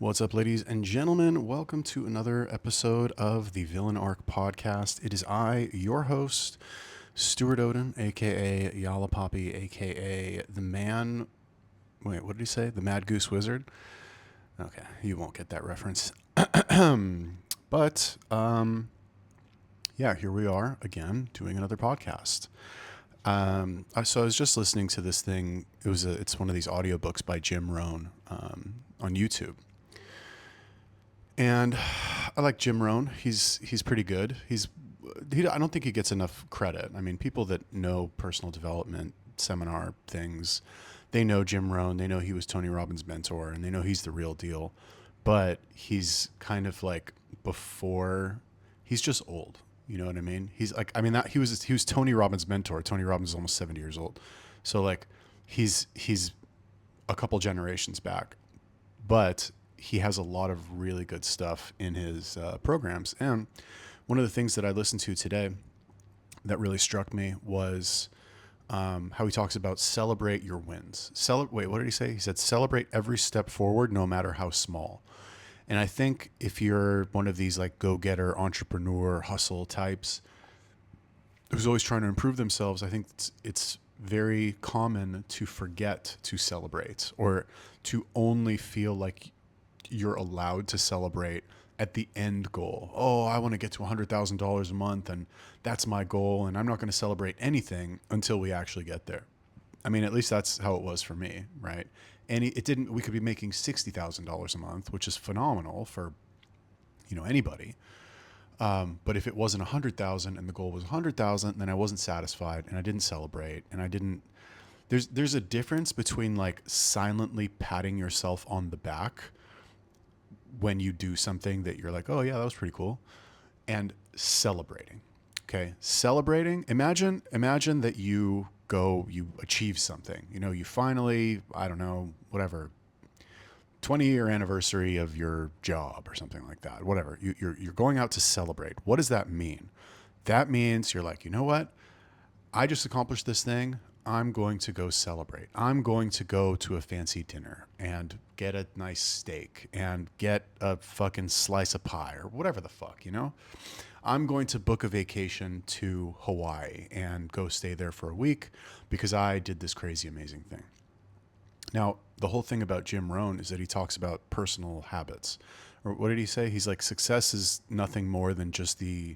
What's up, ladies and gentlemen? Welcome to another episode of the Villain Arc podcast. It is I, your host, Stuart Oden, aka Yala Poppy, aka the man. Wait, what did he say? The Mad Goose Wizard? Okay, you won't get that reference. but, yeah, here we are again doing another podcast. So I was just listening to this thing. It's one of these audiobooks by Jim Rohn on YouTube. And I like Jim Rohn. He's pretty good. I don't think he gets enough credit. I mean, people that know personal development seminar things, they know Jim Rohn. They know he was Tony Robbins' mentor, and they know he's the real deal. But he's kind of like he's just old. You know what I mean? He's like, I mean, that he was Tony Robbins' mentor. Tony Robbins is almost 70 years old, so like he's a couple generations back, but he has a lot of really good stuff in his programs. And one of the things that I listened to today that really struck me was how he talks about celebrate your wins. Wait, what did he say? He said, celebrate every step forward, no matter how small. And I think if you're one of these like go-getter, entrepreneur, hustle types who's always trying to improve themselves, I think it's very common to forget to celebrate, or to only feel like you're allowed to celebrate at the end goal. Oh, I want to get to $100,000 a month, and that's my goal, and I'm not going to celebrate anything until we actually get there. I mean, at least that's how it was for me, right? And we could be making $60,000 a month, which is phenomenal for, anybody. But if it wasn't 100,000 and the goal was 100,000, then I wasn't satisfied and I didn't celebrate, and I didn't. There's a difference between like silently patting yourself on the back when you do something that you're like, oh yeah, that was pretty cool, and celebrating. Okay. Celebrating. Imagine that you achieve something, you finally, I don't know, whatever, 20-year anniversary of your job or something like that, whatever. You're going out to celebrate. What does that mean? That means you're like, you know what? I just accomplished this thing. I'm going to go celebrate. I'm going to go to a fancy dinner and get a nice steak and get a fucking slice of pie or whatever the fuck, I'm going to book a vacation to Hawaii and go stay there for a week because I did this crazy, amazing thing. Now, the whole thing about Jim Rohn is that he talks about personal habits. Or what did he say? He's like, success is nothing more than just the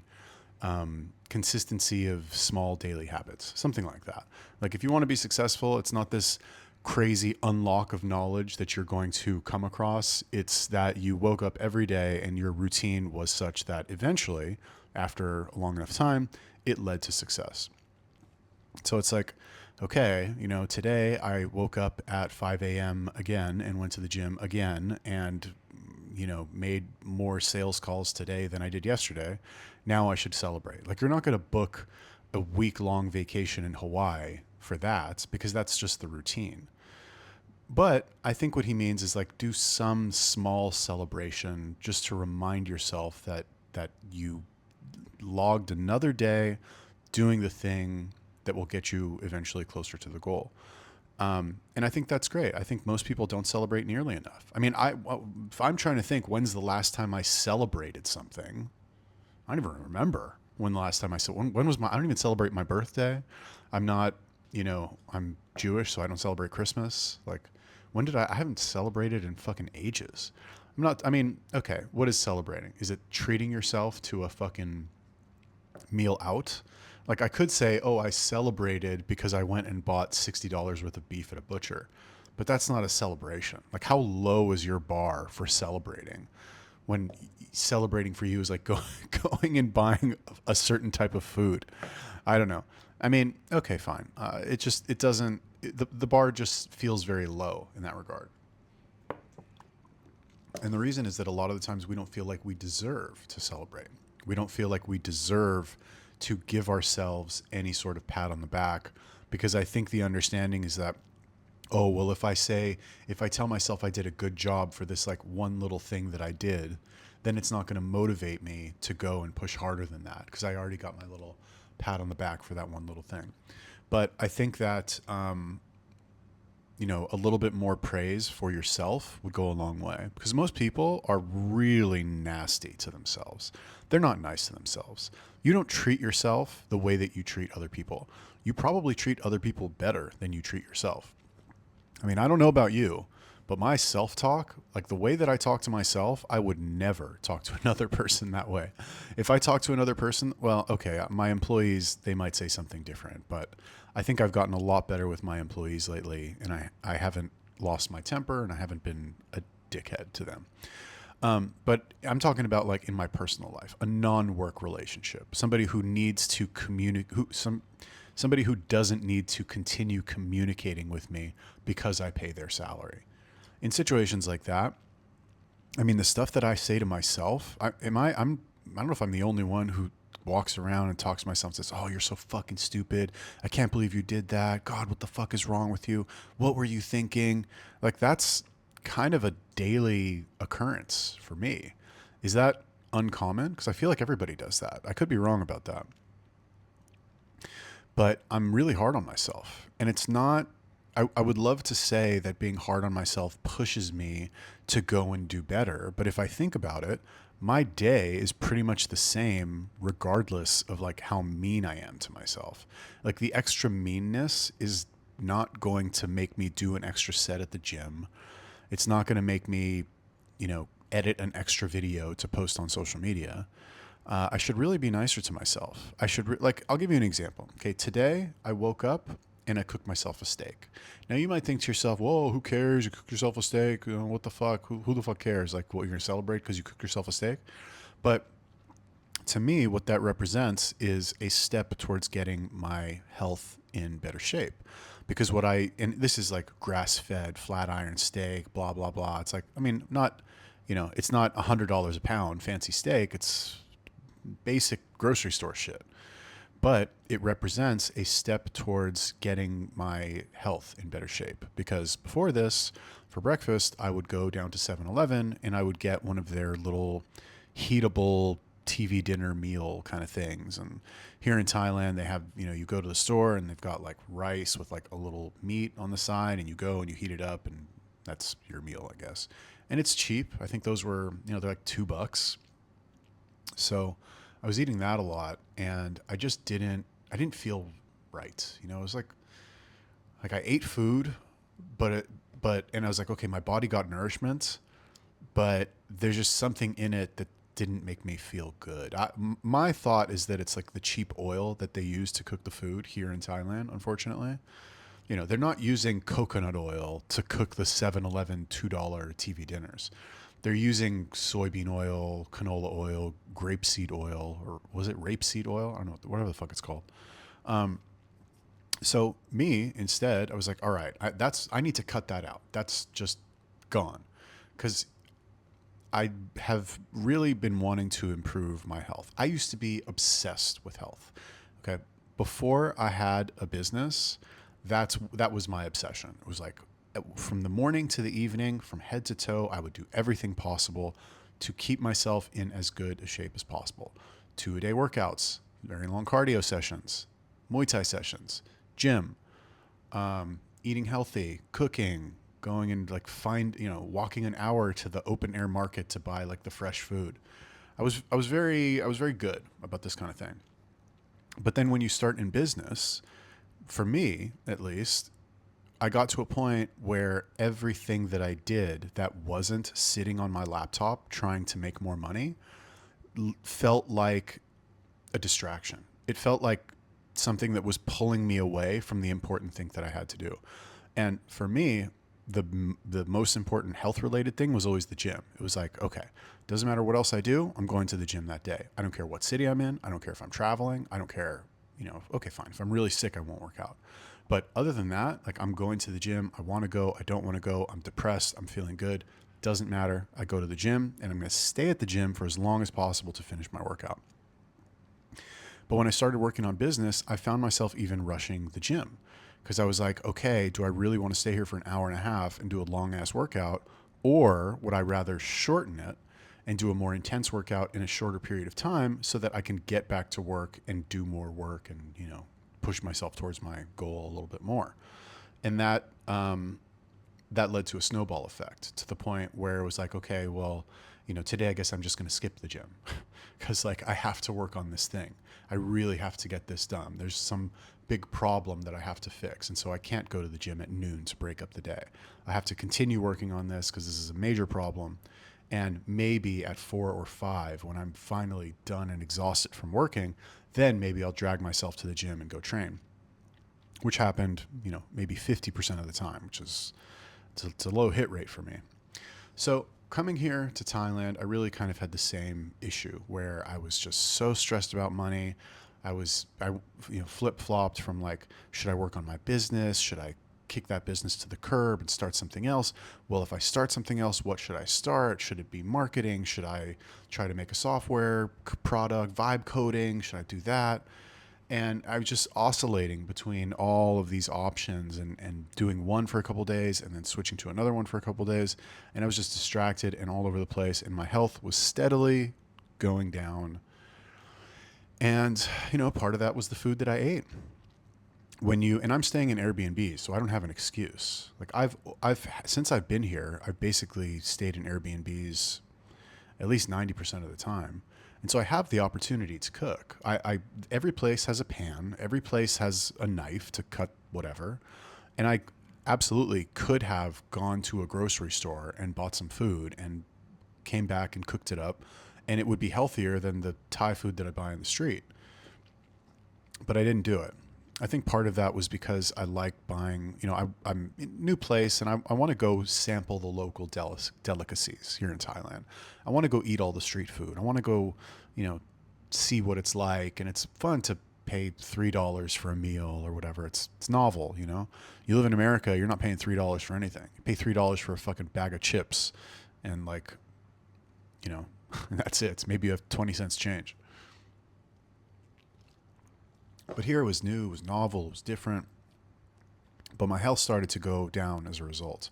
consistency of small daily habits, something like that. Like if you want to be successful, it's not this crazy unlock of knowledge that you're going to come across. It's that you woke up every day and your routine was such that eventually, after a long enough time, it led to success. So it's like, okay, today I woke up at 5 a.m. again and went to the gym again and made more sales calls today than I did yesterday. Now I should celebrate. Like, you're not going to book a week-long vacation in Hawaii for that, because that's just the routine. But I think what he means is like, do some small celebration just to remind yourself that you logged another day doing the thing that will get you eventually closer to the goal. And I think that's great. I think most people don't celebrate nearly enough. I mean, if I'm trying to think when's the last time I celebrated something, I don't even remember when the last time when was I don't even celebrate my birthday. I'm not, I'm Jewish, so I don't celebrate Christmas. Like, when did I haven't celebrated in fucking ages. Okay, what is celebrating? Is it treating yourself to a fucking meal out? Like, I could say, oh, I celebrated because I went and bought $60 worth of beef at a butcher, but that's not a celebration. Like, how low is your bar for celebrating, when celebrating for you is like going and buying a certain type of food? I don't know. I mean, okay, fine. The bar just feels very low in that regard. And the reason is that a lot of the times we don't feel like we deserve to celebrate. We don't feel like we deserve to give ourselves any sort of pat on the back, because I think the understanding is that, oh, well, if I tell myself I did a good job for this like one little thing that I did, then it's not going to motivate me to go and push harder than that, because I already got my little pat on the back for that one little thing. But I think that a little bit more praise for yourself would go a long way, because most people are really nasty to themselves. They're not nice to themselves. You don't treat yourself the way that you treat other people. You probably treat other people better than you treat yourself. I mean, I don't know about you, but my self-talk, like the way that I talk to myself, I would never talk to another person that way. If I talk to another person, well, okay, my employees, they might say something different, but I think I've gotten a lot better with my employees lately, and I haven't lost my temper, and I haven't been a dickhead to them. But I'm talking about like in my personal life, a non-work relationship, somebody who needs to communicate, somebody who doesn't need to continue communicating with me because I pay their salary. In situations like that, I mean, the stuff that I say to myself, I don't know if I'm the only one who walks around and talks to myself and says, "Oh, you're so fucking stupid. I can't believe you did that. God, what the fuck is wrong with you? What were you thinking?" Like, that's kind of a daily occurrence for me. Is that uncommon? Because I feel like everybody does that. I could be wrong about that. But I'm really hard on myself. And it's not, I would love to say that being hard on myself pushes me to go and do better. But if I think about it, my day is pretty much the same regardless of like how mean I am to myself. Like the extra meanness is not going to make me do an extra set at the gym. It's not going to make me, edit an extra video to post on social media. I should really be nicer to myself. I'll give you an example. Okay, today I woke up and I cooked myself a steak. Now you might think to yourself, "Whoa, who cares? You cook yourself a steak? What the fuck? Who the fuck cares? Like, what, you're gonna celebrate because you cooked yourself a steak?" But to me, what that represents is a step towards getting my health in better shape. Because and this is like grass-fed, flat iron steak, blah blah blah. It's like, I mean, not, it's not $100 a pound fancy steak. It's basic grocery store shit. But it represents a step towards getting my health in better shape. Because before this, for breakfast, I would go down to 7-Eleven and I would get one of their little heatable TV dinner meal kind of things. And here in Thailand, they have, you go to the store and they've got like rice with like a little meat on the side, and you go and you heat it up, and that's your meal, I guess. And it's cheap. I think those were, they're like $2. So I was eating that a lot, and I didn't feel right. It was like I ate food, and I was like, okay, my body got nourishment, but there's just something in it that didn't make me feel good. My thought is that it's like the cheap oil that they use to cook the food here in Thailand, unfortunately. They're not using coconut oil to cook the 7-Eleven $2 TV dinners. They're using soybean oil, canola oil, grapeseed oil, or was it rapeseed oil? I don't know, whatever the fuck it's called. So me, instead, I was like, all right, I need to cut that out. That's just gone. Because I have really been wanting to improve my health. I used to be obsessed with health. Okay. Before I had a business, that was my obsession. It was like, from the morning to the evening, from head to toe, I would do everything possible to keep myself in as good a shape as possible. 2-a-day workouts, very long cardio sessions, Muay Thai sessions, gym, eating healthy, cooking, going and like walking an hour to the open air market to buy like the fresh food. I was very good about this kind of thing. But then when you start in business, for me at least, I got to a point where everything that I did that wasn't sitting on my laptop trying to make more money felt like a distraction. It felt like something that was pulling me away from the important thing that I had to do. And for me, the most important health related thing was always the gym. It was like, okay, doesn't matter what else I do, I'm going to the gym that day. I don't care what city I'm in. I don't care if I'm traveling. I don't care, okay, fine. If I'm really sick, I won't work out. But other than that, like, I'm going to the gym. I want to go. I don't want to go. I'm depressed. I'm feeling good. Doesn't matter. I go to the gym, and I'm going to stay at the gym for as long as possible to finish my workout. But when I started working on business, I found myself even rushing the gym, because I was like, okay, do I really want to stay here for an hour and a half and do a long ass workout? Or would I rather shorten it and do a more intense workout in a shorter period of time so that I can get back to work and do more work and, push myself towards my goal a little bit more? And that that led to a snowball effect to the point where it was like, okay, well, today I guess I'm just going to skip the gym because like I have to work on this thing. I really have to get this done. There's some big problem that I have to fix. And so I can't go to the gym at noon to break up the day. I have to continue working on this because this is a major problem. And maybe at 4 or 5, when I'm finally done and exhausted from working, then maybe I'll drag myself to the gym and go train, which happened, maybe 50% of the time, which is it's a low hit rate for me. So coming here to Thailand, I really kind of had the same issue where I was just so stressed about money. I flip flopped from like, should I work on my business? Should I kick that business to the curb and start something else? Well, if I start something else, what should I start? Should it be marketing? Should I try to make a software product, vibe coding? Should I do that? And I was just oscillating between all of these options and doing one for a couple of days and then switching to another one for a couple of days. And I was just distracted and all over the place. And my health was steadily going down. And, part of that was the food that I ate. And I'm staying in Airbnb, so I don't have an excuse. Like since I've been here, I've basically stayed in Airbnbs at least 90% of the time. And so I have the opportunity to cook. Every place has a pan. Every place has a knife to cut whatever. And I absolutely could have gone to a grocery store and bought some food and came back and cooked it up. And it would be healthier than the Thai food that I buy on the street. But I didn't do it. I think part of that was because I like buying, I'm in a new place and I want to go sample the local delicacies here in Thailand. I want to go eat all the street food. I want to go, see what it's like. And it's fun to pay $3 for a meal or whatever. It's novel, You live in America, you're not paying $3 for anything. You pay $3 for a fucking bag of chips and like, that's it. It's maybe a 20 cents change. But here it was new, it was novel, it was different. But my health started to go down as a result.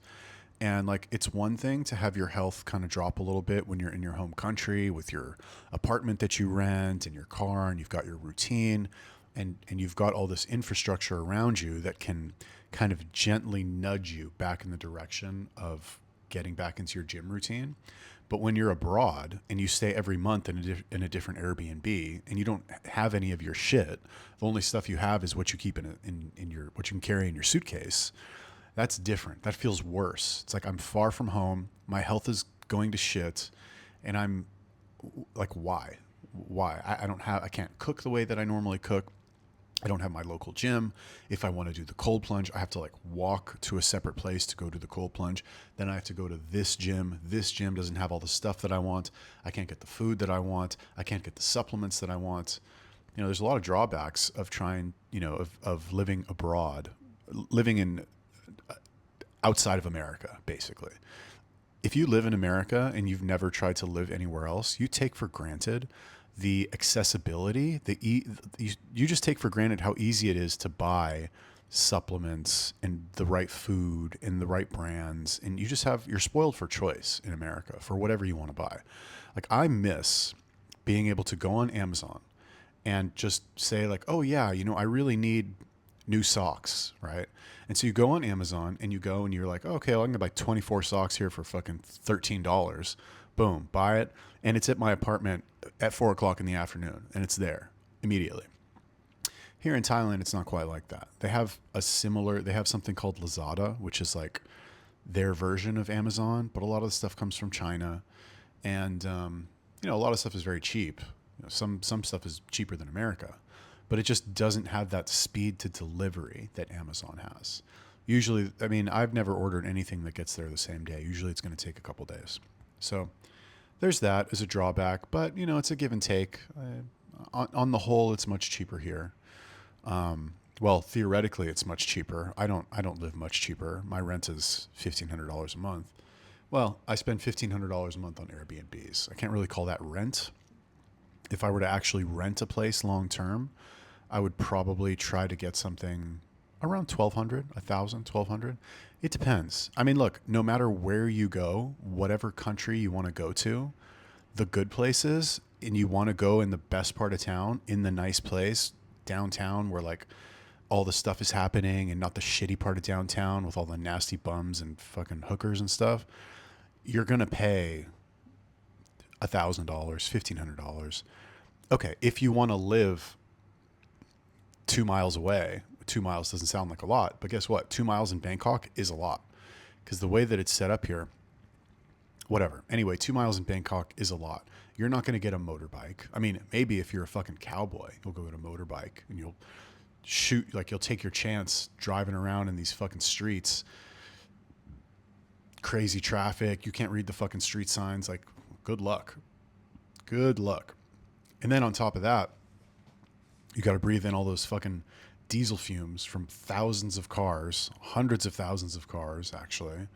And like, it's one thing to have your health kind of drop a little bit when you're in your home country with your apartment that you rent and your car and you've got your routine and you've got all this infrastructure around you that can kind of gently nudge you back in the direction of getting back into your gym routine. But when you're abroad and you stay every month in a different Airbnb and you don't have any of your shit, the only stuff you have is what you keep in your what you can carry in your suitcase. That's different. That feels worse. It's like I'm far from home. My health is going to shit, and I'm like, why? Why? I can't cook the way that I normally cook. I don't have my local gym. If I want to do the cold plunge, I have to like walk to a separate place to go do the cold plunge. Then I have to go to this gym. This gym doesn't have all the stuff that I want. I can't get the food that I want. I can't get the supplements that I want. There's a lot of drawbacks of trying, of living abroad, living in outside of America, basically. If you live in America and you've never tried to live anywhere else, you take for granted the accessibility, you just take for granted how easy it is to buy supplements and the right food and the right brands. And you're spoiled for choice in America for whatever you want to buy. Like I miss being able to go on Amazon and just say like, oh yeah, I really need new socks, right? And so you go on Amazon and you're like, oh, okay, well, I'm gonna buy 24 socks here for fucking $13. Boom, buy it. And it's at my apartment at 4 o'clock in the afternoon and it's there immediately. Here in Thailand, it's not quite like that. They have something called Lazada, which is like their version of Amazon, but a lot of the stuff comes from China. And, a lot of stuff is very cheap. Some stuff is cheaper than America, but it just doesn't have that speed to delivery that Amazon has. Usually, I've never ordered anything that gets there the same day. Usually it's going to take a couple days. So there's that as a drawback, but it's a give and take. On the whole, it's much cheaper here. Well, theoretically, it's much cheaper. I don't live much cheaper. My rent is $1,500 a month. Well, I spend $1,500 a month on Airbnbs. I can't really call that rent. If I were to actually rent a place long term, I would probably try to get something around 1,200, 1,000, 1,200. It depends. Look, no matter where you go, whatever country you want to go to, the good places, and you want to go in the best part of town, in the nice place, downtown, where like all the stuff is happening and not the shitty part of downtown with all the nasty bums and fucking hookers and stuff, you're going to pay $1,000, $1,500. Okay. If you want to live 2 miles away, 2 miles doesn't sound like a lot, but guess what? 2 miles in Bangkok is a lot because the way that it's set up here, whatever. Anyway, 2 miles in Bangkok is a lot. You're not going to get a motorbike. I mean, maybe if you're a fucking cowboy, you'll go get a motorbike and you'll shoot, like you'll take your chance driving around in these fucking streets, crazy traffic. You can't read the fucking street signs. Like, good luck. Good luck. And then on top of that, you got to breathe in all those fucking diesel fumes from thousands of cars, hundreds of thousands of cars actually,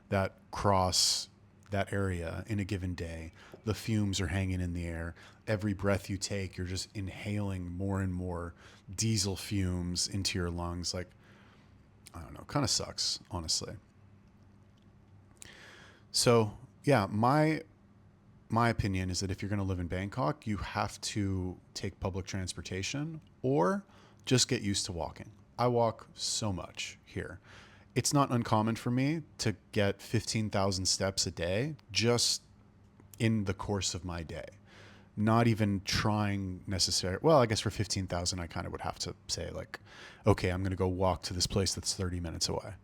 that cross that area in a given day. The fumes are hanging in the air. Every breath you take, you're just inhaling more and more diesel fumes into your lungs. Like, I don't know, kind of sucks, honestly. So yeah, my opinion is that if you're going to live in Bangkok, you have to take public transportation or just get used to walking. I walk so much here. It's not uncommon for me to get 15,000 steps a day just in the course of my day. Not even trying necessarily. Well, I guess for 15,000, I kind of would have to say like, okay, I'm going to go walk to this place that's 30 minutes away.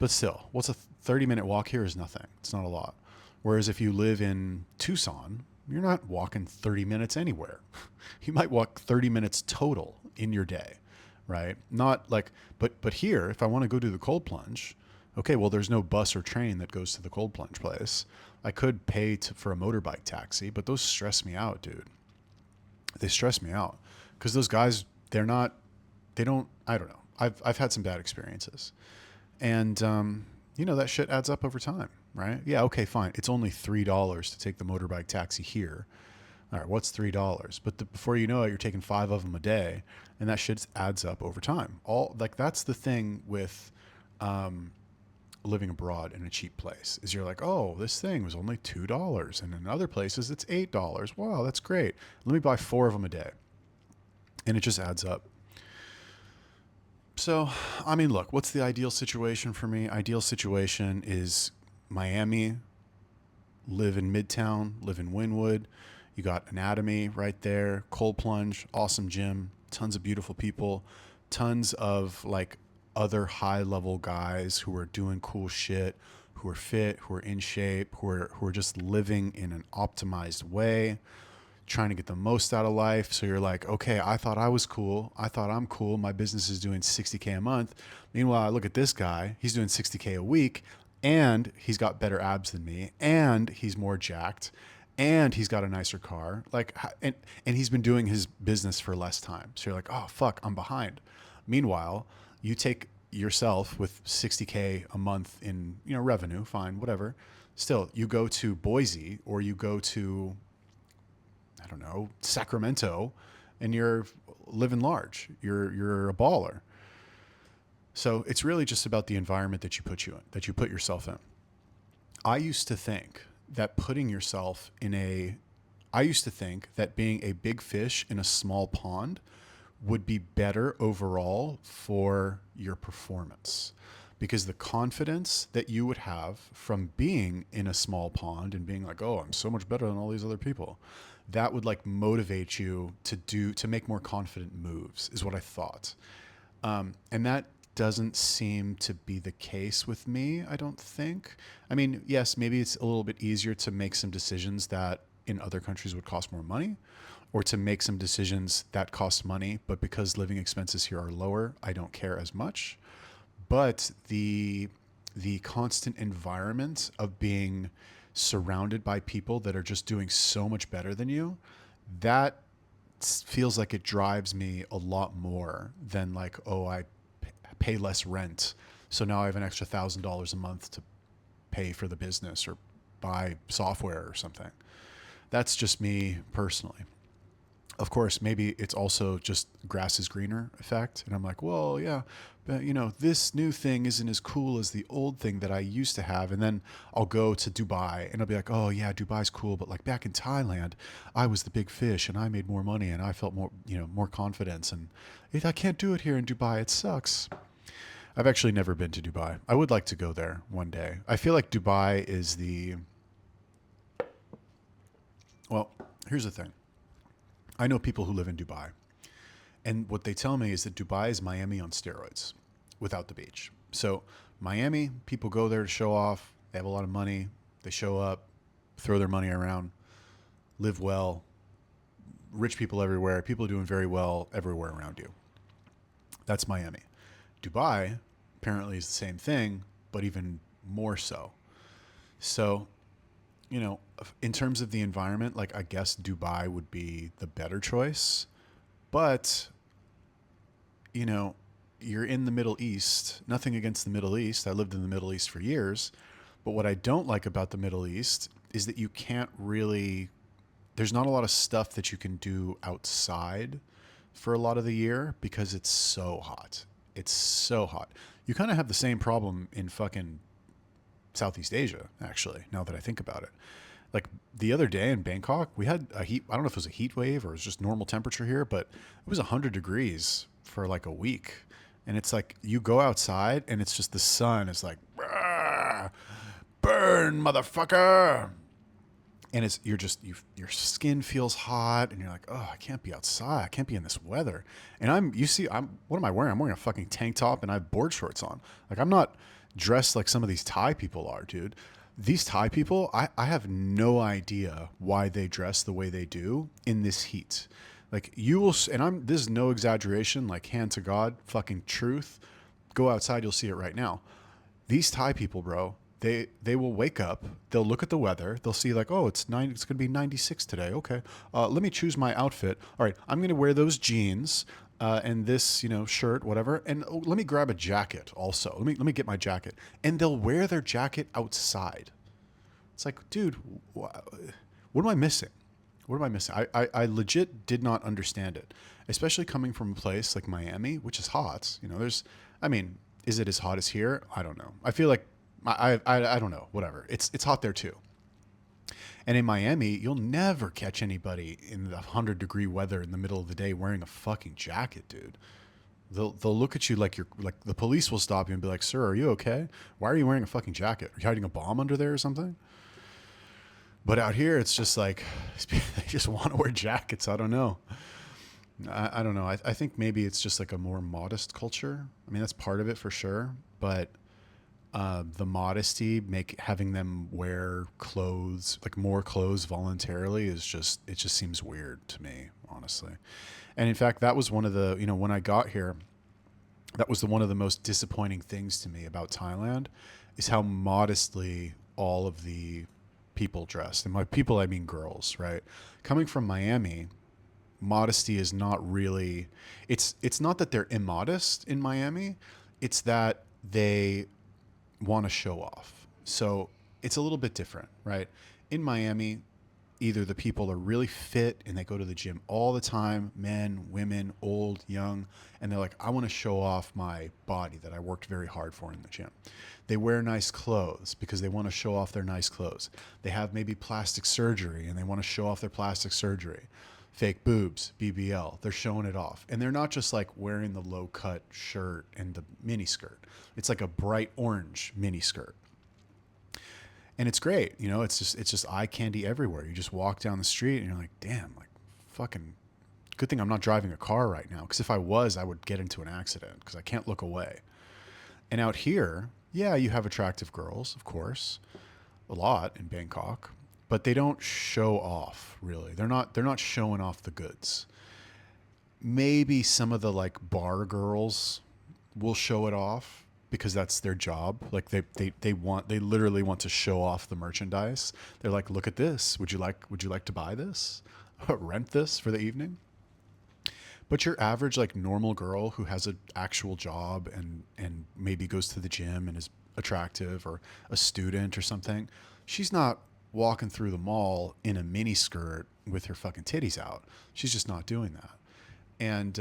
But still, what's a 30-minute walk here is nothing. It's not a lot. Whereas if you live in Tucson, you're not walking 30 minutes anywhere. You might walk 30 minutes total in your day, right? Not like, but here, if I want to go do the cold plunge, okay, well, there's no bus or train that goes to the cold plunge place. I could pay for a motorbike taxi, but those stress me out, dude. They stress me out because those guys, I don't know. I've had some bad experiences. And, that shit adds up over time, right? Yeah, okay, fine. It's only $3 to take the motorbike taxi here. All right, what's $3? But before you know it, you're taking 5 of them a day, and that shit adds up over time. That's the thing with living abroad in a cheap place is you're like, oh, this thing was only $2, and in other places it's $8. Wow, that's great. Let me buy 4 of them a day, and it just adds up. So, I mean, look, what's the ideal situation for me? Ideal situation is Miami, live in Midtown, live in Wynwood. You got Anatomy right there, cold plunge, awesome gym, tons of beautiful people, tons of like other high level guys who are doing cool shit, who are fit, who are in shape, who are just living in an optimized way, trying to get the most out of life. So you're like, okay, I thought I was cool. I thought I'm cool. My business is doing 60K a month. Meanwhile, I look at this guy, he's doing 60K a week, and he's got better abs than me, and he's more jacked, and he's got a nicer car. Like, and he's been doing his business for less time. So you're like, oh fuck, I'm behind. Meanwhile, you take yourself with 60K a month in, revenue, fine, whatever. Still, you go to Boise or you go to, I don't know, Sacramento, and you're living large. You're a baller. So it's really just about the environment that you put yourself in. I used to think that being a big fish in a small pond would be better overall for your performance, because the confidence that you would have from being in a small pond and being like, oh, I'm so much better than all these other people, that would like motivate you to make more confident moves, is what I thought. And that doesn't seem to be the case with me, I don't think. I mean, yes, maybe it's a little bit easier to make some decisions that in other countries would cost more money, or to make some decisions that cost money, but because living expenses here are lower, I don't care as much. But the constant environment of being surrounded by people that are just doing so much better than you, that feels like it drives me a lot more than like, oh, I pay less rent, so now I have an extra $1,000 a month to pay for the business or buy software or something. That's just me personally. Of course, maybe it's also just grass is greener effect. And I'm like, well, yeah, but this new thing isn't as cool as the old thing that I used to have. And then I'll go to Dubai and I'll be like, oh yeah, Dubai's cool. But like back in Thailand, I was the big fish and I made more money and I felt more, more confidence. And I can't do it here in Dubai. It sucks. I've actually never been to Dubai. I would like to go there one day. I feel like Dubai is well, here's the thing. I know people who live in Dubai, and what they tell me is that Dubai is Miami on steroids without the beach. So, Miami, people go there to show off. They have a lot of money. They show up, throw their money around, live well. Rich people everywhere. People doing very well everywhere around you. That's Miami. Dubai apparently is the same thing, but even more so. So, in terms of the environment, like I guess Dubai would be the better choice. But, you're in the Middle East. Nothing against the Middle East. I lived in the Middle East for years. But what I don't like about the Middle East is that you can't really, there's not a lot of stuff that you can do outside for a lot of the year because it's so hot. It's so hot. You kind of have the same problem in fucking Southeast Asia, actually, now that I think about it. Like the other day in Bangkok, we had a heat, I don't know if it was a heat wave or it was just normal temperature here, but it was 100 degrees for like a week. And it's like you go outside and it's just the sun is like, burn, motherfucker. And your skin feels hot and you're like, oh, I can't be outside. I can't be in this weather. And what am I wearing? I'm wearing a fucking tank top and I have board shorts on. Like I'm not dressed like some of these Thai people are, dude. These Thai people, I have no idea why they dress the way they do in this heat. Like you will, and this is no exaggeration, like hand to God, fucking truth. Go outside, you'll see it right now. These Thai people, bro, they will wake up, they'll look at the weather, they'll see like, oh, it's going to be 96 today. Okay, let me choose my outfit. All right, I'm going to wear those jeans and this, shirt, whatever, and let me grab a jacket also. Let me get my jacket, and they'll wear their jacket outside. It's like, dude, what am I missing? What am I missing? I legit did not understand it, especially coming from a place like Miami, which is hot. Is it as hot as here? I don't know. I feel like I don't know. Whatever. It's hot there too. And in Miami, you'll never catch anybody in the 100-degree weather in the middle of the day wearing a fucking jacket, dude. They'll look at you like the police will stop you and be like, "Sir, are you okay? Why are you wearing a fucking jacket? Are you hiding a bomb under there or something?" But out here, it's just like they just want to wear jackets. I don't know. I don't know. I think maybe it's just like a more modest culture. I mean, that's part of it for sure. But the modesty, having them wear clothes, like more clothes voluntarily, it just seems weird to me, honestly. And in fact, that was one of the, when I got here, that was one of the most disappointing things to me about Thailand is how modestly all of the people dressed. And by people, I mean girls, right? Coming from Miami, modesty is not really, it's not that they're immodest in Miami, it's that they want to show off. So it's a little bit different, right? In Miami, either the people are really fit and they go to the gym all the time, men, women, old, young, and they're like, I want to show off my body that I worked very hard for in the gym. They wear nice clothes because they want to show off their nice clothes. They have maybe plastic surgery and they want to show off their plastic surgery. Fake boobs, BBL, they're showing it off. And they're not just like wearing the low cut shirt and the mini skirt. It's like a bright orange mini skirt. And it's great. It's just eye candy everywhere. You just walk down the street and you're like, damn, like fucking good thing I'm not driving a car right now. Because if I was, I would get into an accident because I can't look away. And out here, yeah, you have attractive girls, of course, a lot in Bangkok, but they don't show off really. They're not showing off the goods. Maybe some of the like bar girls will show it off because that's their job. Like they literally want to show off the merchandise. They're like, look at this. Would you like to buy this? Rent this for the evening? But your average like normal girl who has an actual job and maybe goes to the gym and is attractive, or a student or something, she's not walking through the mall in a mini skirt with her fucking titties out. She's just not doing that. And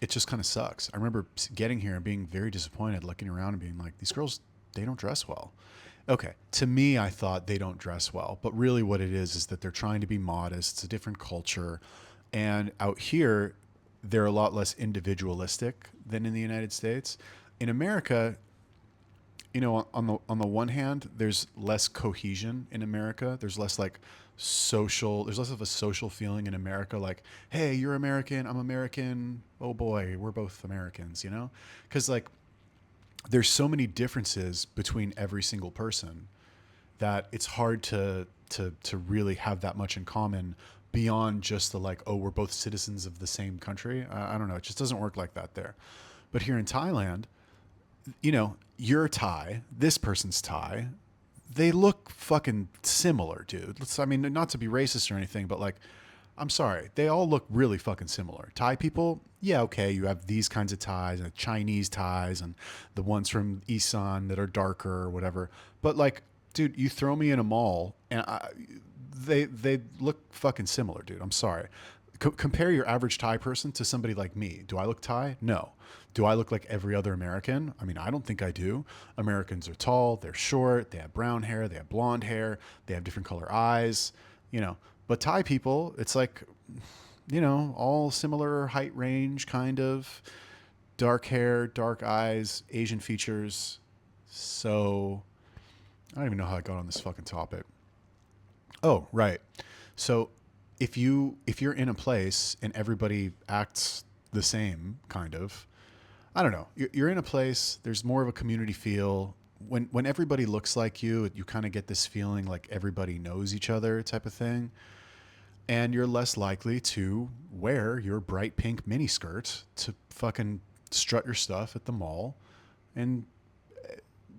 it just kind of sucks. I remember getting here and being very disappointed, looking around and being like, these girls, they don't dress well. Okay, to me, I thought they don't dress well, but really what it is that they're trying to be modest. It's a different culture. And out here, they're a lot less individualistic than in the United States. In America, you know, on the one hand, there's less cohesion in America. There's less like social. There's less of a social feeling in America. Like, hey, you're American, I'm American. Oh boy, we're both Americans. You know, because like there's so many differences between every single person that it's hard to really have that much in common beyond just the like, oh, we're both citizens of the same country. I don't know. It just doesn't work like that there. But here in Thailand, you know, you're Thai, this person's Thai. They look fucking similar, dude. I mean, not to be racist or anything, but like, I'm sorry. They all look really fucking similar. Thai people, yeah, okay, you have these kinds of ties and Chinese ties and the ones from Isan that are darker or whatever. But like, dude, you throw me in a mall and they look fucking similar, dude. I'm sorry. Compare your average Thai person to somebody like me. Do I look Thai? No. Do I look like every other American? I mean, I don't think I do. Americans are tall, they're short, they have brown hair, they have blonde hair, they have different color eyes, you know. But Thai people, it's like, you know, all similar height range, kind of. Dark hair, dark eyes, Asian features. So, I don't even know how I got on this fucking topic. Oh, right. So, if you're in a place and everybody acts the same, kind of, I don't know. You're in a place. There's more of a community feel. When everybody looks like you kind of get this feeling like everybody knows each other, type of thing. And you're less likely to wear your bright pink mini skirt to fucking strut your stuff at the mall, and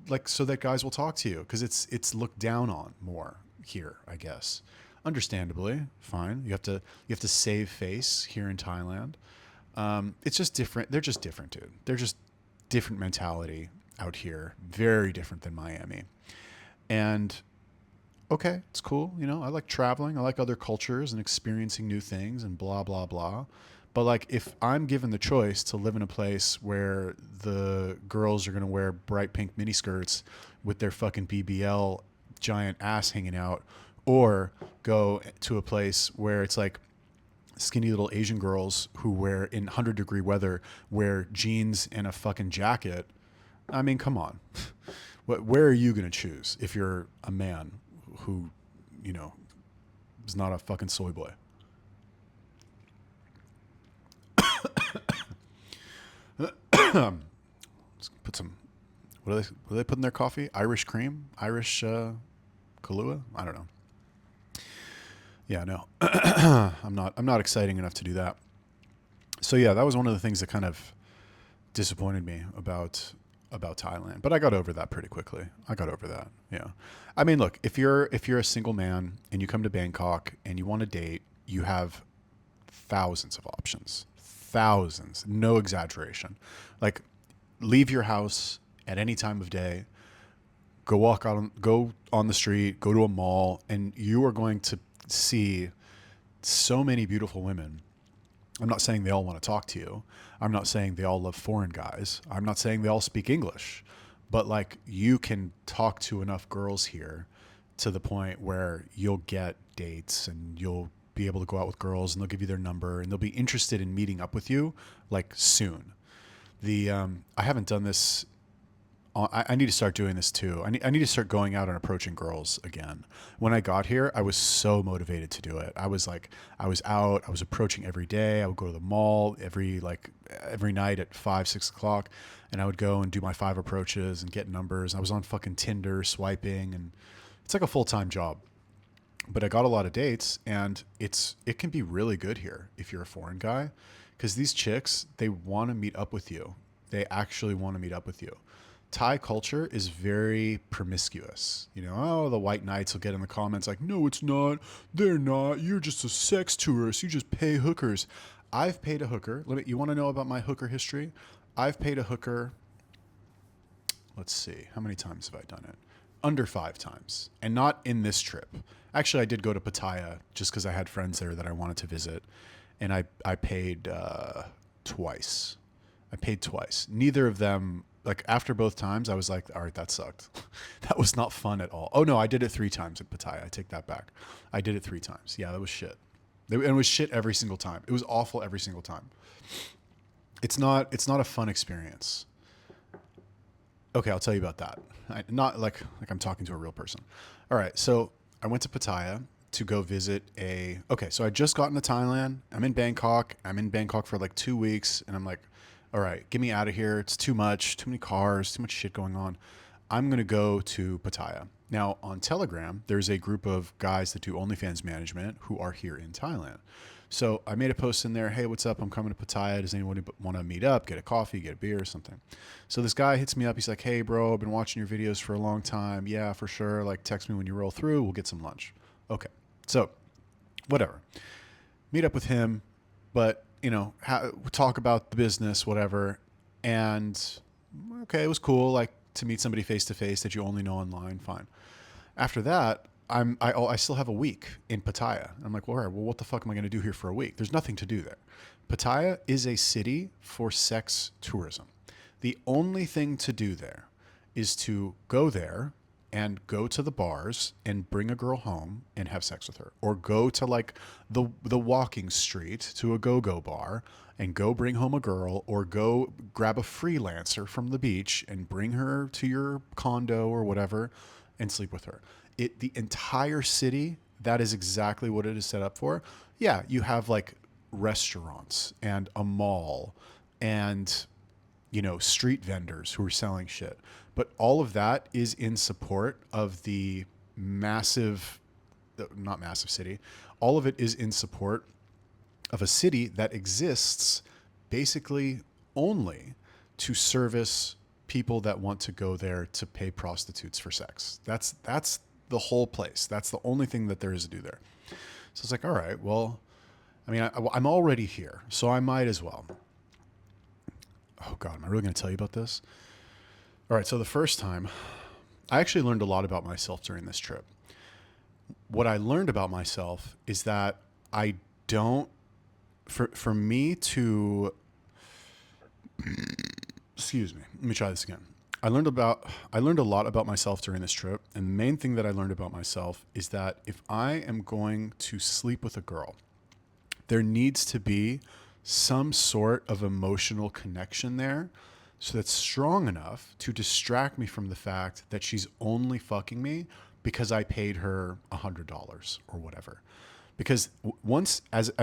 like so that guys will talk to you because it's looked down on more here, I guess. Understandably, fine. You have to save face here in Thailand. It's just different. They're just different, dude. They're just different mentality out here. Very different than Miami. And okay, it's cool. You know, I like traveling. I like other cultures and experiencing new things and blah, blah, blah. But like, if I'm given the choice to live in a place where the girls are going to wear bright pink miniskirts with their fucking BBL giant ass hanging out, or go to a place where it's like skinny little Asian girls who wear in 100-degree weather, wear jeans and a fucking jacket. I mean, come on. Where are you going to choose if you're a man who, you know, is not a fucking soy boy? Let's put some, what do they put in their coffee? Irish cream? Irish Kahlua? I don't know. Yeah, no. I'm not exciting enough to do that. So yeah, that was one of the things that kind of disappointed me about Thailand, but I got over that pretty quickly. I got over that. Yeah. I mean, look, if you're a single man and you come to Bangkok and you want to date, you have thousands of options. Thousands. No exaggeration. Like, leave your house at any time of day, go on the street, go to a mall, and you are going to see so many beautiful women. I'm not saying they all want to talk to you. I'm not saying they all love foreign guys. I'm not saying they all speak English. But like, you can talk to enough girls here to the point where you'll get dates and you'll be able to go out with girls and they'll give you their number and they'll be interested in meeting up with you like soon. I haven't done this. I need to start doing this too. I need to start going out and approaching girls again. When I got here, I was so motivated to do it. I was out, I was approaching every day. I would go to the mall every night at 5-6 o'clock, and I would go and do my 5 approaches and get numbers. I was on fucking Tinder swiping, and it's like a full-time job. But I got a lot of dates, and it can be really good here if you're a foreign guy, because these chicks, they want to meet up with you. They actually want to meet up with you. Thai culture is very promiscuous. You know, oh, the white knights will get in the comments like, no, it's not. They're not. You're just a sex tourist. You just pay hookers. I've paid a hooker. You want to know about my hooker history? I've paid a hooker. Let's see. How many times have I done it? under 5 times, and not in this trip. Actually, I did go to Pattaya just because I had friends there that I wanted to visit, and I paid twice. I paid twice. Neither of them, like after both times, I was like, all right, that sucked. That was not fun at all. Oh no, I did it 3 times at Pattaya. I take that back. I did it 3 times. Yeah, that was shit. And it was shit every single time. It was awful every single time. It's not a fun experience. Okay, I'll tell you about that. Not like I'm talking to a real person. All right, so I went to Pattaya to go visit a. Okay, so I just got into Thailand. I'm in Bangkok. I'm in Bangkok for like 2 weeks, and I'm like, all right, get me out of here. It's too much. Too many cars. Too much shit going on. I'm gonna go to Pattaya. Now on Telegram, there's a group of guys that do OnlyFans management who are here in Thailand. So I made a post in there. Hey, what's up? I'm coming to Pattaya. Does anyone want to meet up, get a coffee, get a beer or something? So this guy hits me up. He's like, hey, bro, I've been watching your videos for a long time. Yeah, for sure. Like, text me when you roll through. We'll get some lunch. Okay. So whatever. Meet up with him, but, talk about the business, whatever. And okay, it was cool. Like to meet somebody face to face that you only know online. Fine. After that, I still have a week in Pattaya. I'm like, well, all right, well, what the fuck am I going to do here for a week? There's nothing to do there. Pattaya is a city for sex tourism. The only thing to do there is to go there and go to the bars and bring a girl home and have sex with her, or go to like the walking street to a go-go bar and go bring home a girl, or go grab a freelancer from the beach and bring her to your condo or whatever and sleep with her. The entire city, that is exactly what it is set up for. Yeah, you have like restaurants and a mall and street vendors who are selling shit. But all of that is in support of the massive, not massive city. All of it is in support of a city that exists basically only to service people that want to go there to pay prostitutes for sex. That's the whole place. That's the only thing that there is to do there. So it's like, all right, well, I mean, I'm already here, so I might as well. Oh God, am I really going to tell you about this? All right, so the first time, I actually learned a lot about myself during this trip. What I learned about myself is that I don't, for me to, excuse me, let me try this again. I learned a lot about myself during this trip, and the main thing that I learned about myself is that if I am going to sleep with a girl, there needs to be some sort of emotional connection there, so that's strong enough to distract me from the fact that she's only fucking me because I paid her $100 or whatever. Because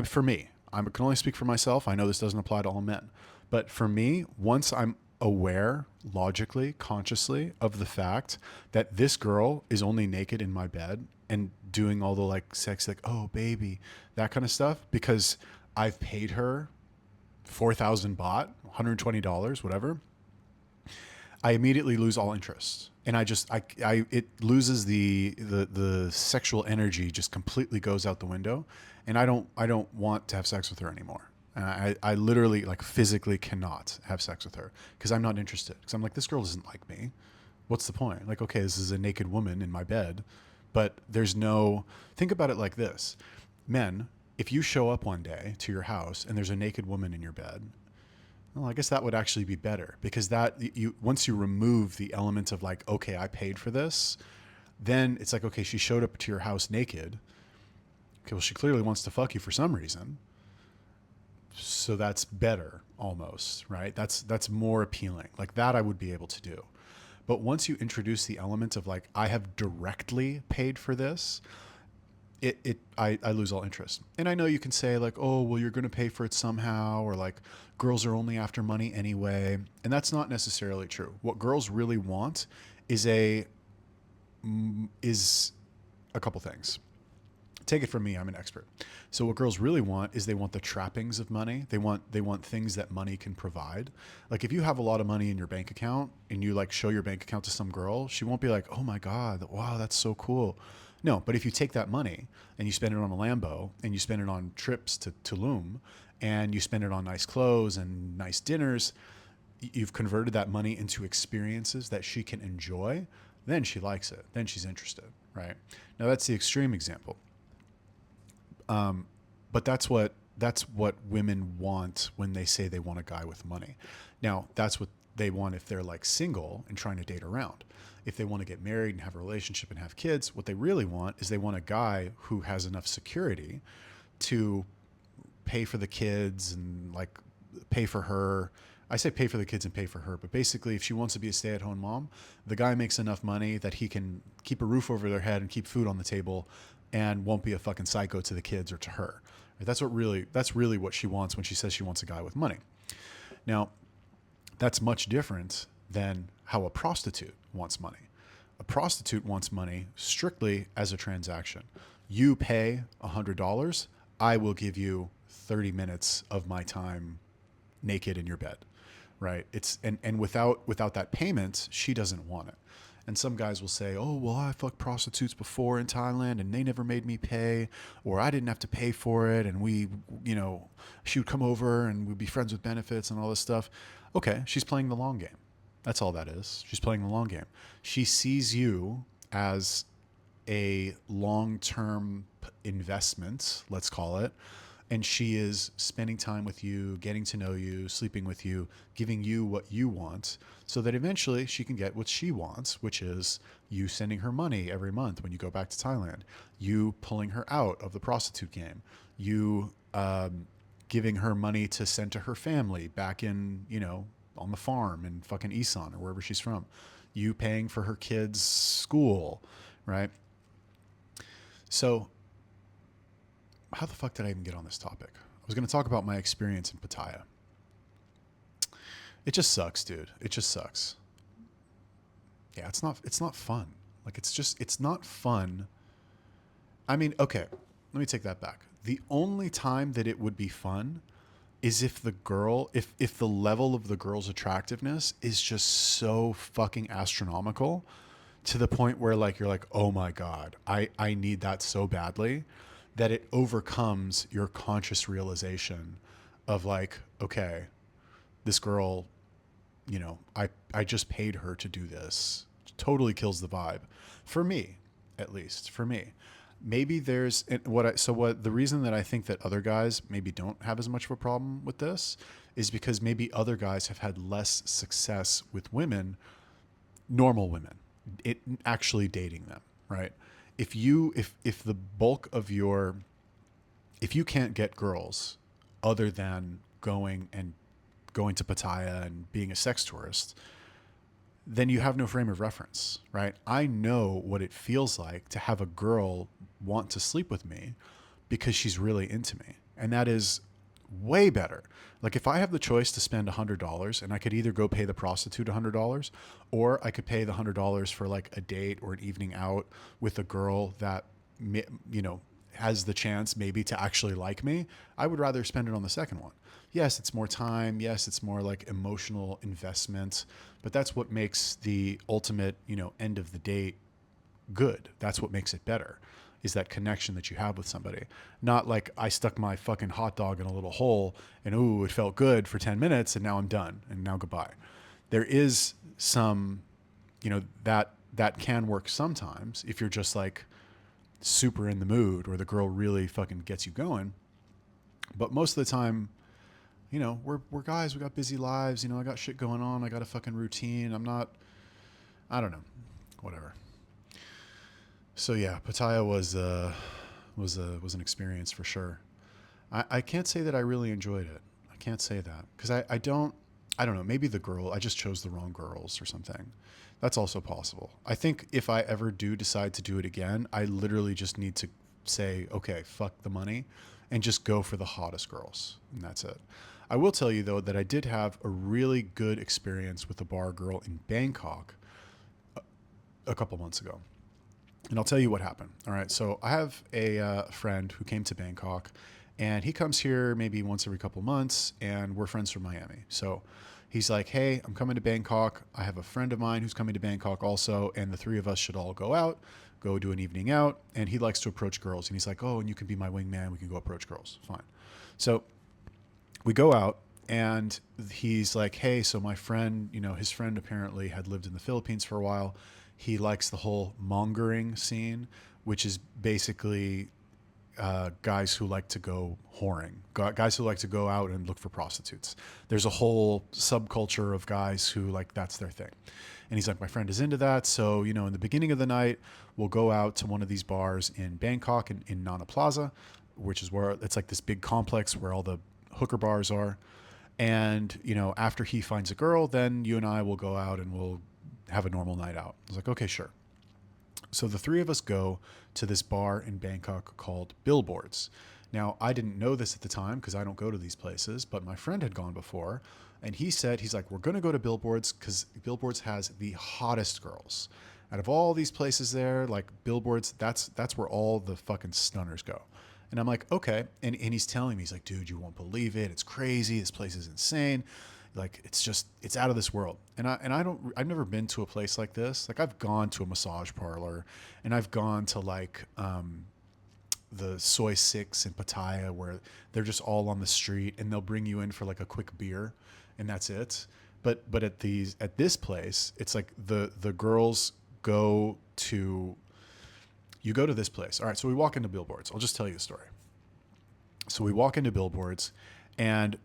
for me, I can only speak for myself. I know this doesn't apply to all men, but for me, once I'm aware, logically, consciously of the fact that this girl is only naked in my bed and doing all the like sex, like, oh baby, that kind of stuff, because I've paid her 4,000 baht, $120, whatever, I immediately lose all interest. And it loses the sexual energy, just completely goes out the window. And I don't want to have sex with her anymore. And I literally, like, physically cannot have sex with her because I'm not interested. Because I'm like, this girl doesn't like me. What's the point? Like, okay, this is a naked woman in my bed, but think about it like this. Men, if you show up one day to your house and there's a naked woman in your bed, well, I guess that would actually be better, because once you remove the element of like, okay, I paid for this, then it's like, okay, she showed up to your house naked. Okay, well, she clearly wants to fuck you for some reason. So that's better almost, right? That's more appealing. Like that I would be able to do. But once you introduce the element of like, I have directly paid for this, I lose all interest. And I know you can say like, oh, well, you're going to pay for it somehow, or like girls are only after money anyway. And that's not necessarily true. What girls really want is a couple things. Take it from me, I'm an expert. So what girls really want is they want the trappings of money. They want things that money can provide. Like if you have a lot of money in your bank account and you like show your bank account to some girl, she won't be like, oh my God, wow, that's so cool. No, but if you take that money and you spend it on a Lambo and you spend it on trips to Tulum and you spend it on nice clothes and nice dinners, you've converted that money into experiences that she can enjoy. then she likes it. Then she's interested, right? Now that's the extreme example. But that's what women want when they say they want a guy with money. Now that's what they want if they're like single and trying to date around. If they want to get married and have a relationship and have kids, what they really want is they want a guy who has enough security to pay for the kids and like pay for her. I say pay for the kids and pay for her, but basically if she wants to be a stay-at-home mom, the guy makes enough money that he can keep a roof over their head and keep food on the table and won't be a fucking psycho to the kids or to her. That's really what she wants when she says she wants a guy with money. Now, that's much different than how a prostitute wants money. A prostitute wants money strictly as a transaction. You pay $100, I will give you 30 minutes of my time naked in your bed, right? And without that payment, she doesn't want it. And some guys will say, oh, well, I fucked prostitutes before in Thailand and they never made me pay, or I didn't have to pay for it. And she would come over and we'd be friends with benefits and all this stuff. Okay, she's playing the long game. That's all that is. She's playing the long game. She sees you as a long-term investment, let's call it, and she is spending time with you, getting to know you, sleeping with you, giving you what you want, so that eventually she can get what she wants, which is you sending her money every month when you go back to Thailand, you pulling her out of the prostitute game, you giving her money to send to her family back in, on the farm in fucking Isan or wherever she's from, you paying for her kids' school, right? So how the fuck did I even get on this topic? I was going to talk about my experience in Pattaya. It just sucks, dude. It just sucks. Yeah, it's not fun. Like, it's not fun. I mean, okay, let me take that back. The only time that it would be fun is if the level of the girl's attractiveness is just so fucking astronomical to the point where like, you're like, oh my God, I need that so badly, that it overcomes your conscious realization of like, okay, this girl, I just paid her to do this. Totally kills the vibe. For me, at least. For me. Maybe there's the reason that I think that other guys maybe don't have as much of a problem with this is because maybe other guys have had less success with women, normal women, actually dating them, right? If the bulk of if you can't get girls other than going to Pattaya and being a sex tourist, then you have no frame of reference, right? I know what it feels like to have a girl want to sleep with me because she's really into me. And that is way better. Like if I have the choice to spend $100 and I could either go pay the prostitute $100 or I could pay the $100 for like a date or an evening out with a girl that, has the chance maybe to actually like me, I would rather spend it on the second one. Yes, it's more time. Yes, it's more like emotional investment, but that's what makes the ultimate, end of the date good. That's what makes it better, is that connection that you have with somebody. Not like I stuck my fucking hot dog in a little hole and ooh, it felt good for 10 minutes and now I'm done and now goodbye. There is some, that can work sometimes if you're just like super in the mood or the girl really fucking gets you going. But most of the time, we're guys, we got busy lives, I got shit going on. I got a fucking routine. I don't know, whatever. So yeah, Pattaya was an experience for sure. I can't say that I really enjoyed it. I can't say that because I don't know. Maybe I just chose the wrong girls or something. That's also possible. I think if I ever do decide to do it again, I literally just need to say, okay, fuck the money and just go for the hottest girls. And that's it. I will tell you though, that I did have a really good experience with a bar girl in Bangkok a couple months ago. And I'll tell you what happened. All right. So I have a friend who came to Bangkok and he comes here maybe once every couple months and we're friends from Miami. So he's like, hey, I'm coming to Bangkok. I have a friend of mine who's coming to Bangkok also. And the three of us should all go out, go do an evening out. And he likes to approach girls. And he's like, oh, and you can be my wingman. We can go approach girls. Fine. So we go out and he's like, hey, so my friend, his friend apparently had lived in the Philippines for a while. He likes the whole mongering scene, which is basically guys who like to go whoring, guys who like to go out and look for prostitutes. There's a whole subculture of guys who like that's their thing. And he's like, my friend is into that. So, in the beginning of the night, we'll go out to one of these bars in Bangkok in Nana Plaza, which is where it's like this big complex where all the hooker bars are. And, after he finds a girl, then you and I will go out and we'll have a normal night out. I was like, okay, sure. So the three of us go to this bar in Bangkok called Billboards. Now, I didn't know this at the time because I don't go to these places, but my friend had gone before, and he said, he's like, we're going to go to Billboards because Billboards has the hottest girls. Out of all these places there, like Billboards, that's where all the fucking stunners go. And I'm like, okay. And he's telling me, he's like, dude, you won't believe it. It's crazy. This place is insane. Like, it's out of this world. And I've never been to a place like this. Like, I've gone to a massage parlor, and I've gone to like, the Soy Six in Pattaya where they're just all on the street and they'll bring you in for like a quick beer and that's it. But at this place, it's like the girls go to, you go to this place. All right. So we walk into Billboards. I'll just tell you the story. So we walk into Billboards and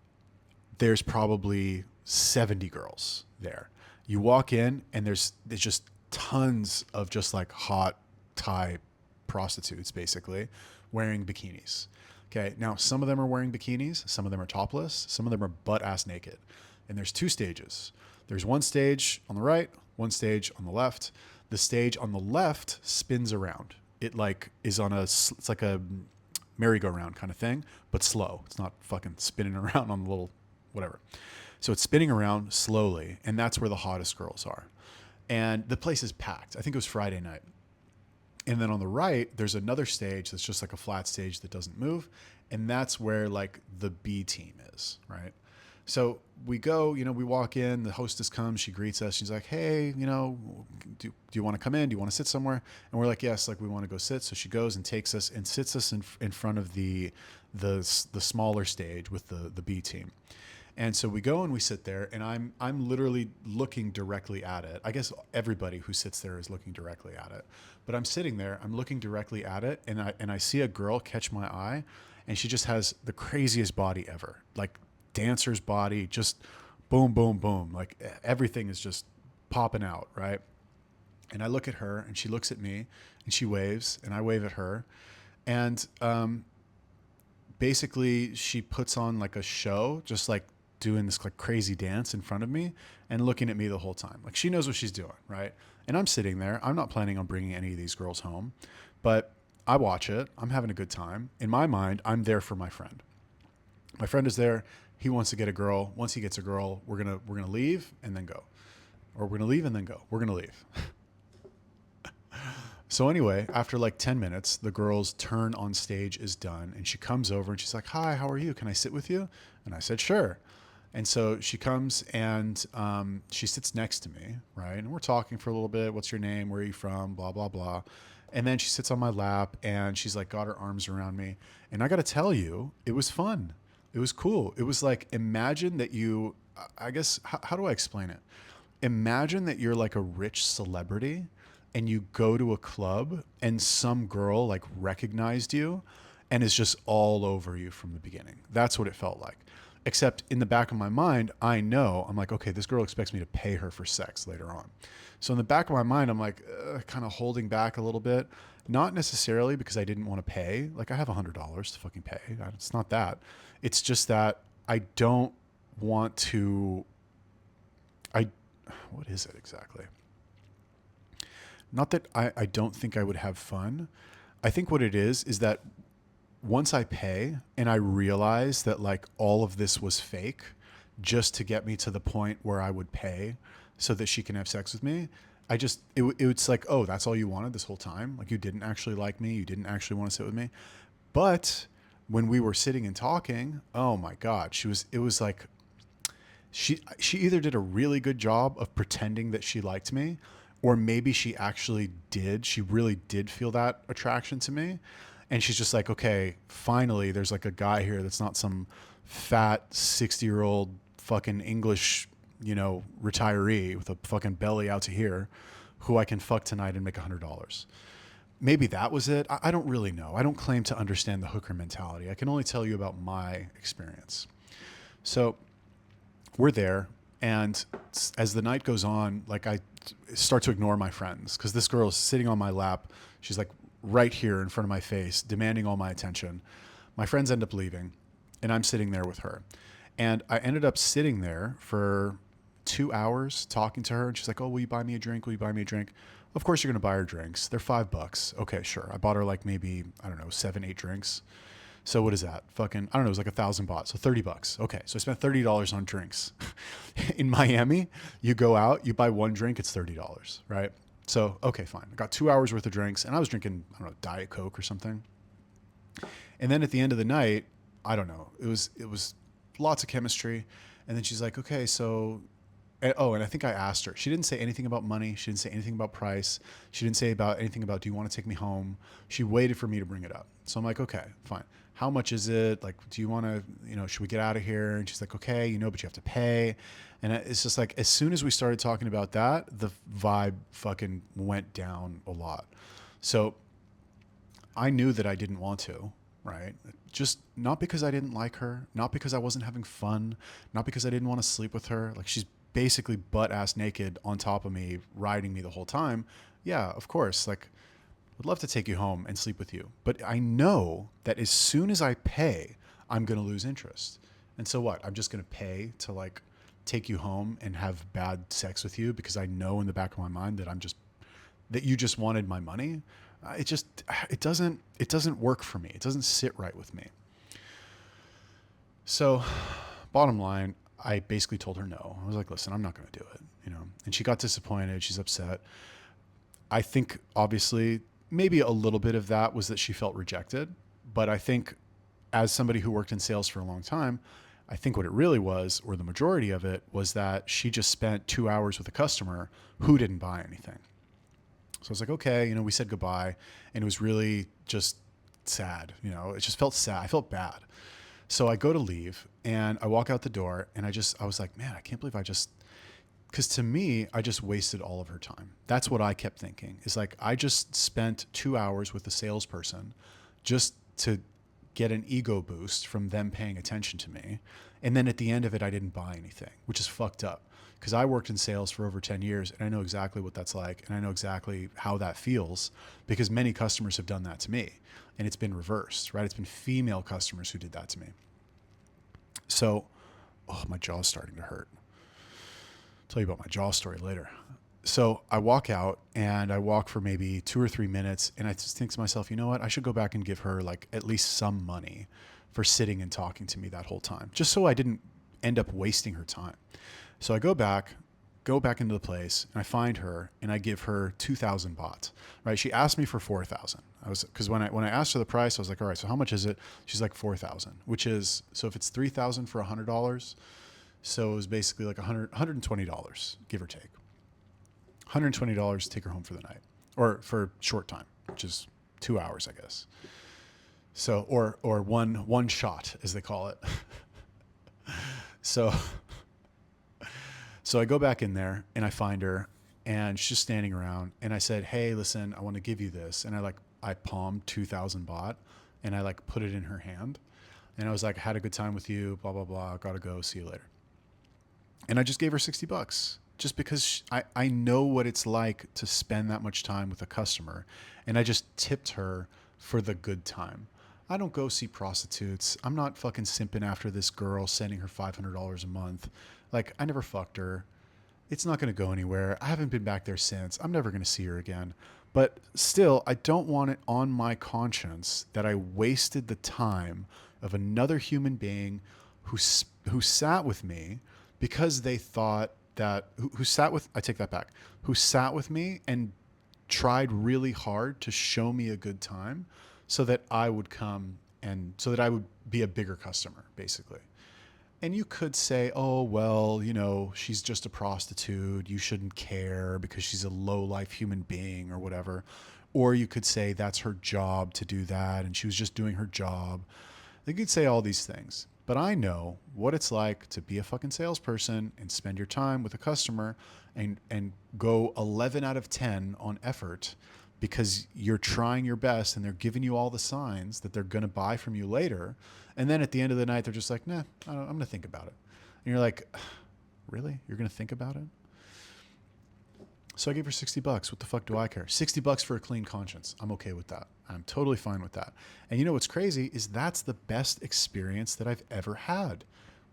there's probably 70 girls there. You walk in and there's just tons of just like hot Thai prostitutes basically wearing bikinis. Okay. Now some of them are wearing bikinis. Some of them are topless. Some of them are butt ass naked. And there's two stages. There's one stage on the right, one stage on the left. The stage on the left spins around. It like is on it's like a merry-go-round kind of thing, but slow. It's not fucking spinning around on the little whatever. So it's spinning around slowly, and that's where the hottest girls are. And the place is packed. I think it was Friday night. And then on the right, there's another stage that's just like a flat stage that doesn't move. And that's where like the B team is, right? So we go, we walk in, the hostess comes, she greets us. She's like, hey, do you want to come in? Do you want to sit somewhere? And we're like, yes, like we want to go sit. So she goes and takes us and sits us in front of the smaller stage with the B team. And so we go and we sit there, and I'm literally looking directly at it. I guess everybody who sits there is looking directly at it. But I'm sitting there, I'm looking directly at it, and I see a girl catch my eye, and she just has the craziest body ever. Like dancer's body, just boom, boom, boom. Like everything is just popping out, right? And I look at her, and she looks at me, and she waves, and I wave at her. And basically she puts on like a show, just like doing this like crazy dance in front of me and looking at me the whole time. Like she knows what she's doing, right? And I'm sitting there. I'm not planning on bringing any of these girls home, but I watch it. I'm having a good time. In my mind, I'm there for my friend. My friend is there. He wants to get a girl. Once he gets a girl, we're going to leave and then go. Or we're going to leave and then go. We're going to leave. So anyway, after like 10 minutes, the girl's turn on stage is done, and she comes over and she's like, hi, how are you? Can I sit with you? And I said, sure. And so she comes and she sits next to me, right? And we're talking for a little bit. What's your name? Where are you from? Blah, blah, blah. And then she sits on my lap and she's like got her arms around me. And I got to tell you, it was fun. It was cool. It was like, imagine that you, I guess, how do I explain it? Imagine that you're like a rich celebrity and you go to a club and some girl like recognized you and is just all over you from the beginning. That's what it felt like. Except in the back of my mind, I'm like, okay, this girl expects me to pay her for sex later on. So in the back of my mind, I'm like kind of holding back a little bit, not necessarily because I didn't want to pay. Like I have $100 to fucking pay. It's not that. It's just that I don't want to, what is it exactly? Not that I don't think I would have fun. I think what it is that once I pay and I realize that like all of this was fake just to get me to the point where I would pay so that she can have sex with me, it's like, oh, that's all you wanted this whole time? Like you didn't actually like me. You didn't actually want to sit with me. But when we were sitting and talking, oh my God, it was like, she either did a really good job of pretending that she liked me, or maybe she actually did. She really did feel that attraction to me. And she's just like, okay, finally, there's like a guy here that's not some fat 60-year-old fucking English, retiree with a fucking belly out to here who I can fuck tonight and make $100. Maybe that was it. I don't really know. I don't claim to understand the hooker mentality. I can only tell you about my experience. So we're there, and as the night goes on, like I start to ignore my friends because this girl is sitting on my lap. She's like right here in front of my face, demanding all my attention. My friends end up leaving, and I'm sitting there with her. And I ended up sitting there for 2 hours talking to her, and she's like, "Oh, will you buy me a drink? Will you buy me a drink?" Of course you're gonna buy her drinks. They're $5. Okay, sure. I bought her like maybe, I don't know, 7, 8 drinks. So what is that? Fucking, I don't know, it was like 1,000 baht. So $30. Okay. So I spent $30 on drinks. In Miami, you go out, you buy one drink, it's $30, right? So, okay, fine. I got 2 hours worth of drinks, and I was drinking, I don't know, Diet Coke or something. And then at the end of the night, I don't know, it was lots of chemistry. And then she's like, okay, so, and I think I asked her. She didn't say anything about money. She didn't say anything about price. She didn't say anything about, do you want to take me home? She waited for me to bring it up. So I'm like, okay, fine. How much is it? Like, do you want to, should we get out of here? And she's like, okay, but you have to pay. And it's just like, as soon as we started talking about that, the vibe fucking went down a lot. So I knew that I didn't want to, right? Just not because I didn't like her, not because I wasn't having fun, not because I didn't want to sleep with her. Like, she's basically butt ass naked on top of me, riding me the whole time. Yeah, of course. Like, would love to take you home and sleep with you. But I know that as soon as I pay, I'm going to lose interest. And so what? I'm just going to pay to like take you home and have bad sex with you because I know in the back of my mind that you just wanted my money. It doesn't work for me. It doesn't sit right with me. So bottom line, I basically told her no. I was like, listen, I'm not going to do it, and she got disappointed. She's upset. I think obviously maybe a little bit of that was that she felt rejected, but I think as somebody who worked in sales for a long time, I think what it really was, or the majority of it, was that she just spent 2 hours with a customer who didn't buy anything. So I was like, okay, we said goodbye, and it was really just sad. It just felt sad. I felt bad. So I go to leave and I walk out the door, and I was like, man, I can't believe because to me, I just wasted all of her time. That's what I kept thinking, is like, I just spent 2 hours with a salesperson just to get an ego boost from them paying attention to me. And then at the end of it, I didn't buy anything, which is fucked up because I worked in sales for over 10 years and I know exactly what that's like. And I know exactly how that feels because many customers have done that to me, and it's been reversed, right? It's been female customers who did that to me. So, my jaw's starting to hurt. I'll tell you about my jaw story later. So I walk out and I walk for maybe 2 or 3 minutes, and I just think to myself, you know what? I should go back and give her like at least some money for sitting and talking to me that whole time, just so I didn't end up wasting her time. So I go back into the place, and I find her and I give her 2,000 baht, right? She asked me for 4,000. Because when I asked her the price, I was like, all right, so how much is it? She's like 4,000, which is, so if it's 3,000 for $100, so it was basically like $120, give or take. $120 to take her home for the night, or for a short time, which is 2 hours, I guess. So, or one shot, as they call it. So I go back in there and I find her, and she's just standing around, and I said, hey, listen, I want to give you this. And I palmed 2,000 baht and I like put it in her hand, and I was like, I had a good time with you, blah, blah, blah. Gotta go. See you later. And I just gave her $60 just because I know what it's like to spend that much time with a customer. And I just tipped her for the good time. I don't go see prostitutes. I'm not fucking simping after this girl, sending her $500 a month. Like, I never fucked her. It's not going to go anywhere. I haven't been back there since. I'm never going to see her again. But still, I don't want it on my conscience that I wasted the time of another human being who sat with me because they thought that, who sat with me and tried really hard to show me a good time so that I would come and so that I would be a bigger customer, basically. And you could say, oh, well, she's just a prostitute. You shouldn't care because she's a low-life human being or whatever. Or you could say that's her job to do that and she was just doing her job. You could say all these things. but I know what it's like to be a fucking salesperson and spend your time with a customer and go 11 out of 10 on effort because you're trying your best and they're giving you all the signs that they're going to buy from you later. And then at the end of the night, they're just like, nah, I'm going to think about it. And you're like, really? You're going to think about it? So I gave her $60. What the fuck do I care? $60 for a clean conscience. I'm okay with that. I'm totally fine with that. And you know what's crazy is that's the best experience that I've ever had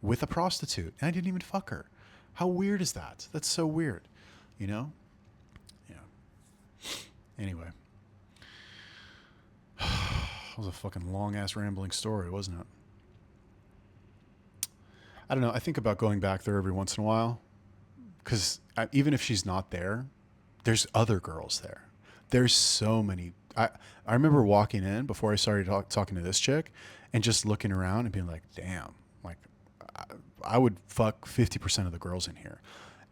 with a prostitute. And I didn't even fuck her. How weird is that? That's so weird. You know? Yeah. Anyway. That was a fucking long ass rambling story, wasn't it? I don't know. I think about going back there every once in a while because even if she's not there, there's other girls there. There's so many. I remember walking in before I started talking to this chick and just looking around and being like, damn, like I would fuck 50% of the girls in here.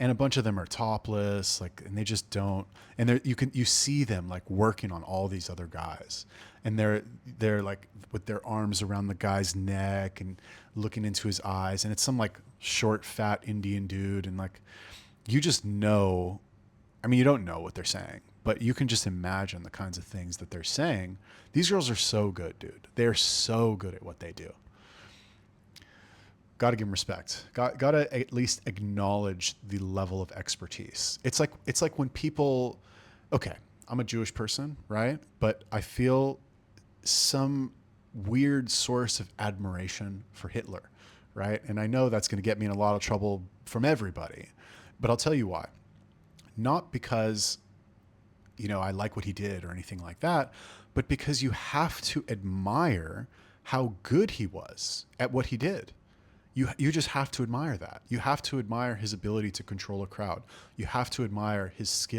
And a bunch of them are topless, like, and they just don't. And you see them like working on all these other guys, and they're like with their arms around the guy's neck and looking into his eyes, and it's some like short, fat Indian dude, and like you just know. I mean, you don't know what they're saying, but you can just imagine the kinds of things that they're saying. These girls are so good, dude. They're so good at what they do. Got to give them respect. Got to at least acknowledge the level of expertise. It's like when people, okay, I'm a Jewish person, right? But I feel some weird source of admiration for Hitler, right? And I know that's going to get me in a lot of trouble from everybody, but I'll tell you why. Not because, I like what he did or anything like that, but because you have to admire how good he was at what he did. You just have to admire that. You have to admire his ability to control a crowd. You have to admire his skill.